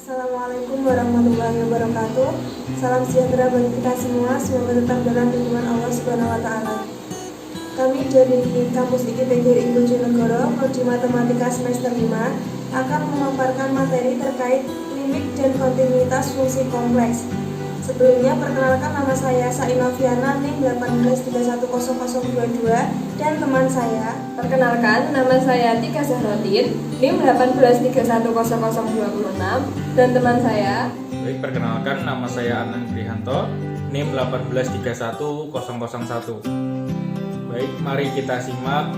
Assalamualaikum warahmatullahi wabarakatuh. Salam sejahtera bagi kita semua. Semoga tetap dalam lindungan Allah Subhanahu wa Ta'ala. Kami dari kampus IPGRI Bojonegoro, Prodi Matematika semester 5 akan memaparkan materi terkait limit dan kontinuitas fungsi kompleks. Sebelumnya, perkenalkan, nama saya Sainoviana, NIM 183100022, dan teman saya. Perkenalkan, nama saya Tika Zahrotin, NIM 183100026, dan teman saya. Baik, perkenalkan, nama saya Anand Grihanto, NIM 1811001. Baik, mari kita simak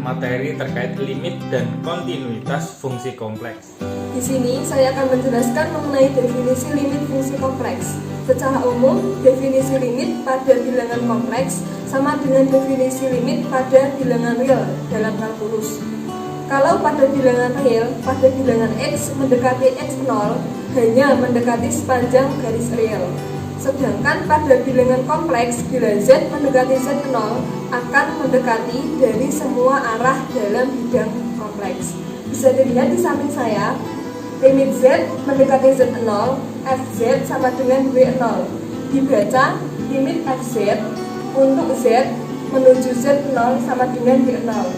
materi terkait limit dan kontinuitas fungsi kompleks. Di sini saya akan menjelaskan mengenai definisi limit fungsi kompleks. Secara umum, definisi limit pada bilangan kompleks sama dengan definisi limit pada bilangan real dalam kalkulus. Kalau pada bilangan real, pada bilangan X mendekati X0 hanya mendekati sepanjang garis real. Sedangkan pada bilangan kompleks, bila Z mendekati Z0 akan mendekati dari semua arah dalam bidang kompleks. Bisa dilihat di samping saya, limit Z mendekati Z0, Fz sama dengan W0. Dibaca limit Fz untuk Z menuju Z0 sama dengan W0.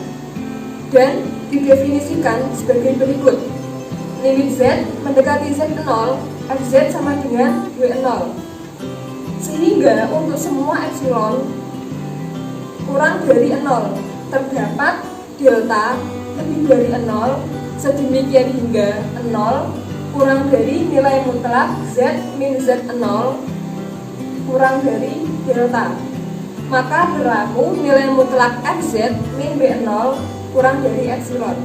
Dan didefinisikan sebagai berikut. Limit Z mendekati Z0, Fz sama dengan W0. Sehingga untuk semua epsilon kurang dari 0 terdapat delta lebih dari 0, sedemikian hingga 0 kurang dari nilai mutlak Z min Z0 kurang dari delta. Maka berlaku nilai mutlak Fz min W0 kurang dari epsilon.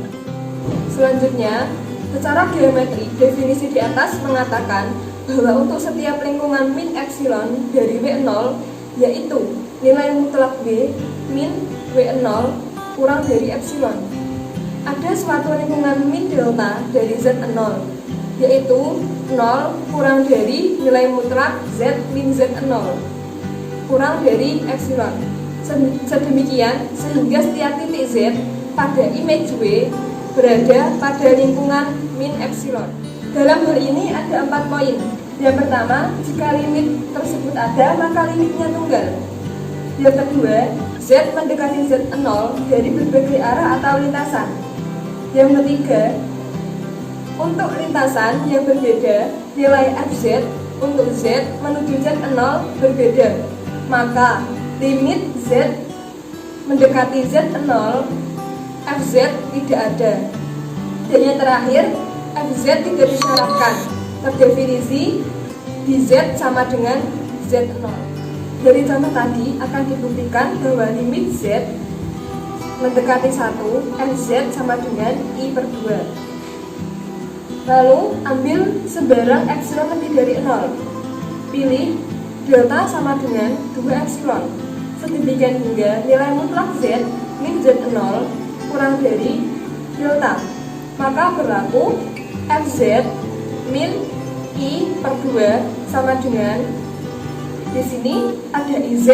Selanjutnya, secara geometri, definisi di atas mengatakan bahwa untuk setiap lingkungan min epsilon dari W0, yaitu nilai mutlak W min W0 kurang dari epsilon. Ada suatu lingkungan min delta dari Z0, yaitu 0 kurang dari nilai mutlak Z min Z0 kurang dari epsilon. Sedemikian sehingga setiap titik Z pada image W berada pada lingkungan min epsilon. Dalam hal ini ada 4 poin. Yang pertama, jika limit tersebut ada, maka limitnya tunggal. Yang kedua, Z mendekati Z0 dari berbagai arah atau lintasan. Yang ketiga, untuk lintasan yang berbeda, nilai Fz untuk Z menuju Z0 berbeda. Maka limit Z mendekati Z0, Fz tidak ada. Dan yang terakhir, Fz tidak disyaratkan, terdefinisi di Z sama dengan Z0. Dari contoh tadi akan dibuktikan bahwa limit Z mendekati 1, Fz sama dengan I/2. Lalu ambil sebarang epsilon lebih dari 0. Pilih delta sama dengan 2 epsilon. Sedemikian hingga nilai mutlak Z min Z0 kurang dari delta. Maka berlaku Fz min I/2 sama dengan, di sini ada IZ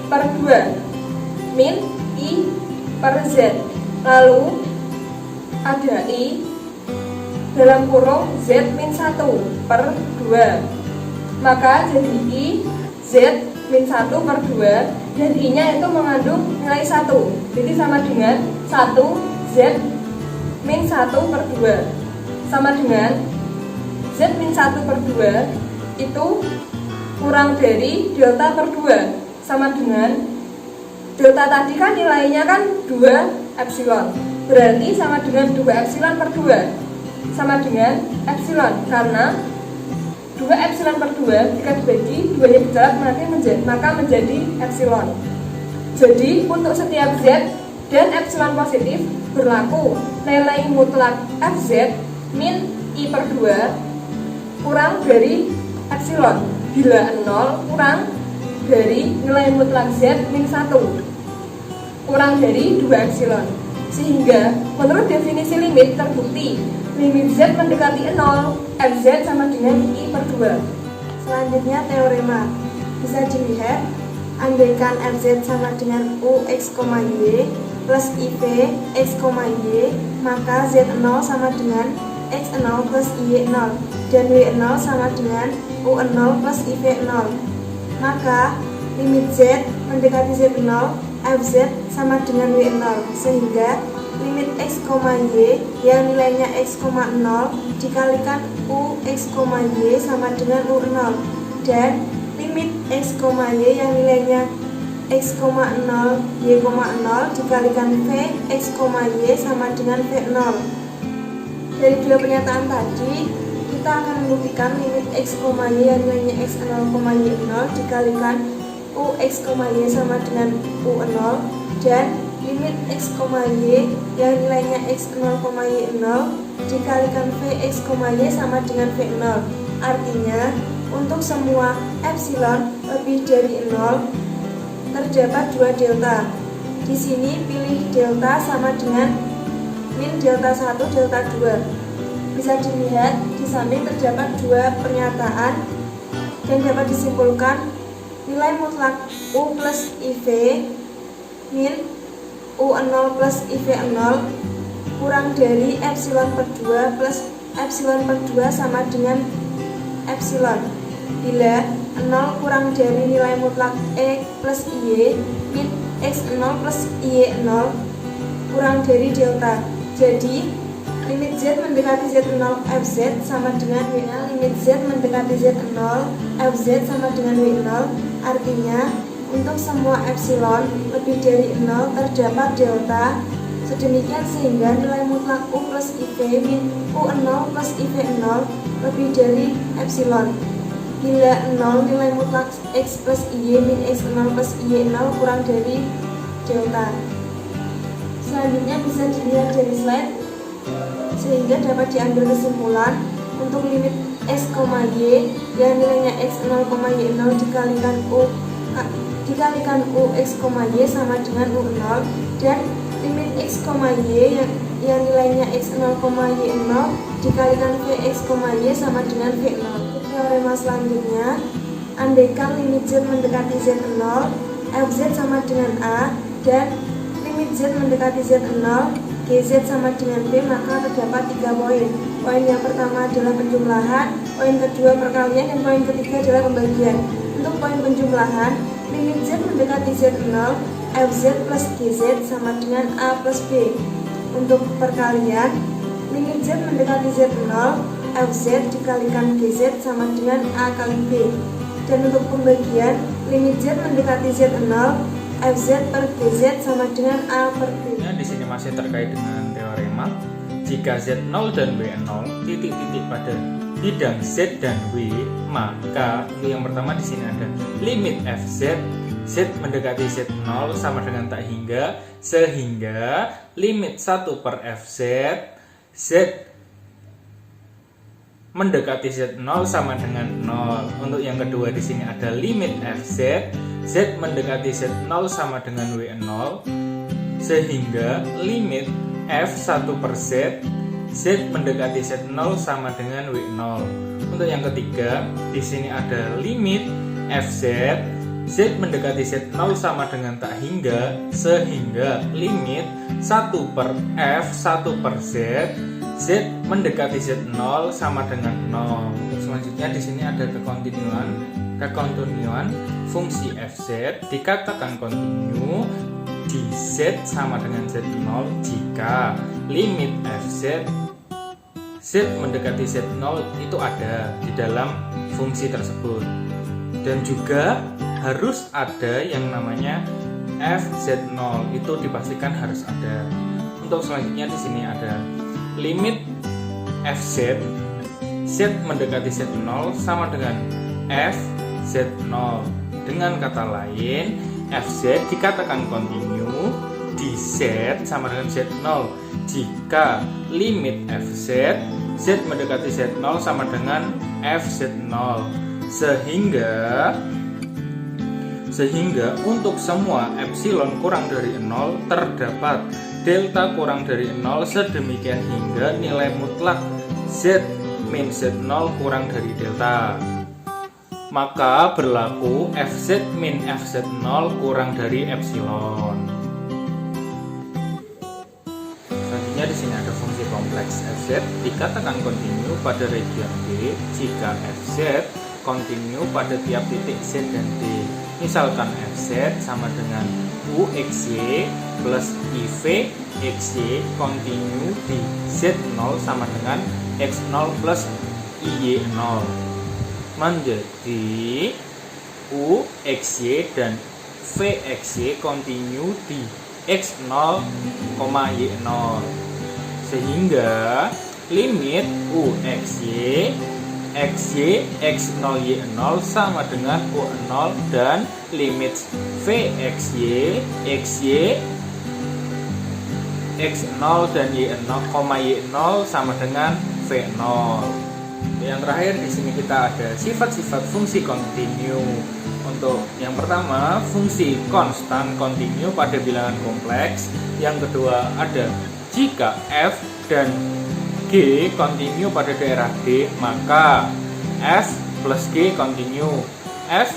per 2 min I per Z. Lalu ada I dalam kurung Z min 1 per 2. Maka jadi I Z min 1 per 2, dan I nya itu mengandung nilai 1. Jadi sama dengan 1 Z min 1 per 2 sama dengan Z min 1 per 2 itu kurang dari delta per 2 sama dengan delta tadi kan nilainya kan 2 epsilon, berarti sama dengan 2 epsilon per 2 sama dengan epsilon, karena 2 epsilon per 2 jika dibagi 2 nya dijarak maka menjadi epsilon. Jadi untuk setiap Z dan epsilon positif berlaku nilai mutlak Fz min I per 2 kurang dari epsilon bila 0 kurang dari nilai mutlak Z min 1 kurang dari 2 epsilon. Sehingga menurut definisi limit terbukti limit Z mendekati 0, Fz sama dengan I per 2. Selanjutnya teorema. Bisa dilihat, andaikan Fz sama dengan Ux, Y plus IV X, Y, maka Z0 sama dengan X0 plus Y0 dan W0 sama dengan U0 plus IV0. Maka limit Z mendekati Z0 Fz sama dengan W0, sehingga limit X, Y yang nilainya X, 0 dikalikan U X, Y sama dengan U0, dan limit X, Y yang nilainya X, 0 Y, 0 dikalikan V X, Y sama dengan V0. Dari dua pernyataan tadi, kita akan membuktikan limit X, Y yang nilainya X0, Y0 dikalikan U X, Y sama dengan U0, dan limit X, Y yang nilainya X0, Y0 dikalikan V X, Y sama dengan V0. Artinya, untuk semua epsilon lebih dari 0 terdapat 2 delta. Di sini pilih delta sama dengan min delta 1, delta 2. Bisa dilihat di samping terdapat 2 pernyataan dan dapat disimpulkan nilai mutlak U plus IV min U0 plus IV0 kurang dari epsilon per 2 plus epsilon per 2 sama dengan epsilon. Bila 0 kurang dari nilai mutlak E plus Y min X0 plus Y0 kurang dari delta. Jadi limit Z mendekati Z0 Fz sama dengan W0. Limit Z mendekati Z0 Fz sama dengan W0. Artinya untuk semua epsilon lebih dari 0 terdapat delta. Sedemikian sehingga nilai mutlak U plus IV min U0 plus IV0 lebih dari epsilon. Bila 0 nilai mutlak X plus Y min X0 plus Y0 kurang dari delta. Selanjutnya bisa dilihat dari slide, sehingga dapat diambil kesimpulan untuk limit X, Y yang nilainya X0, Y0 dikalikan U X, Y sama dengan U0, dan limit X, Y yang nilainya X0, Y0 dikalikan V X, Y sama dengan V0. Teorema selanjutnya, andaikan limit Z mendekati Z0 Fz sama dengan A, dan limit Z mendekati Z0 GZ sama dengan B, maka terdapat 3 poin. Poin yang pertama adalah penjumlahan, poin kedua perkalian, dan poin ketiga adalah pembagian. Untuk poin penjumlahan, limit Z mendekati Z0 Fz plus GZ sama dengan A plus B. Untuk perkalian, limit Z mendekati Z0 Fz dikalikan GZ sama dengan A kali B. Dan untuk pembagian, limit Z mendekati Z0 Fz per GZ sama dengan A per B. Di sini masih terkait dengan teorema. Jika Z0 dan W0 titik-titik pada bidang Z dan W, maka untuk yang pertama di sini ada limit Fz, Z mendekati Z0 sama dengan tak hingga, sehingga limit 1 per Fz, Z mendekati Z0 sama dengan 0. Untuk yang kedua di sini ada limit Fz, Z mendekati Z0 sama dengan W0, sehingga limit F1 per Z, Z mendekati Z0 sama dengan W0. Untuk yang ketiga, di sini ada limit Fz, Z mendekati Z0 sama dengan tak hingga, sehingga limit 1 per F1 per Z, Z mendekati Z0 sama dengan 0. Untuk selanjutnya di sini ada kekontinuan fungsi Fz dikatakan kontinu di Z sama dengan Z0 jika limit Fz, Z mendekati Z0 itu ada di dalam fungsi tersebut, dan juga harus ada yang namanya Fz0, itu dipastikan harus ada. Untuk selanjutnya di sini ada limit Fz, Z mendekati Z0 sama dengan Fz0. Dengan kata lain, Fz dikatakan kontinu di Z sama dengan Z0 jika limit Fz, Z mendekati Z0 sama dengan Fz0, sehingga untuk semua epsilon kurang dari 0 terdapat delta kurang dari 0, sedemikian hingga nilai mutlak Z min Z0 kurang dari delta. Maka berlaku Fz min Fz0 kurang dari epsilon. Selanjutnya Selanjutnya di sini ada fungsi kompleks fz dikatakan kontinu pada region B jika fz kontinu pada tiap titik z dan d. Misalkan fz sama dengan uxy plus iv xy kontinu di z0 sama dengan x0 plus iy0. Menjadi uxy dan vxy kontinu di x0, y0 sehingga limit uxy, xy, x0, y0 sama dengan u0 dan limit vxy, xy, x0 dan y0, y0 sama dengan v0. Yang terakhir di sini kita ada sifat-sifat fungsi kontinu. Untuk yang pertama, fungsi konstan kontinu pada bilangan kompleks. Yang kedua ada jika f dan g kontinu pada daerah D, maka f plus g kontinu, f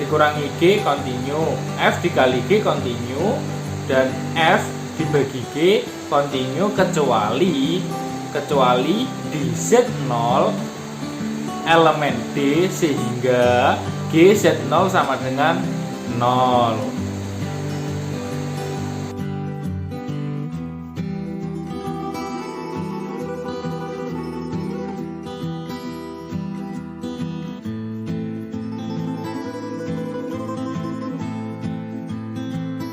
dikurangi g kontinu, f dikali g kontinu, dan f dibagi g kontinu kecuali di Z0 elemen D sehingga g Z0 sama dengan 0.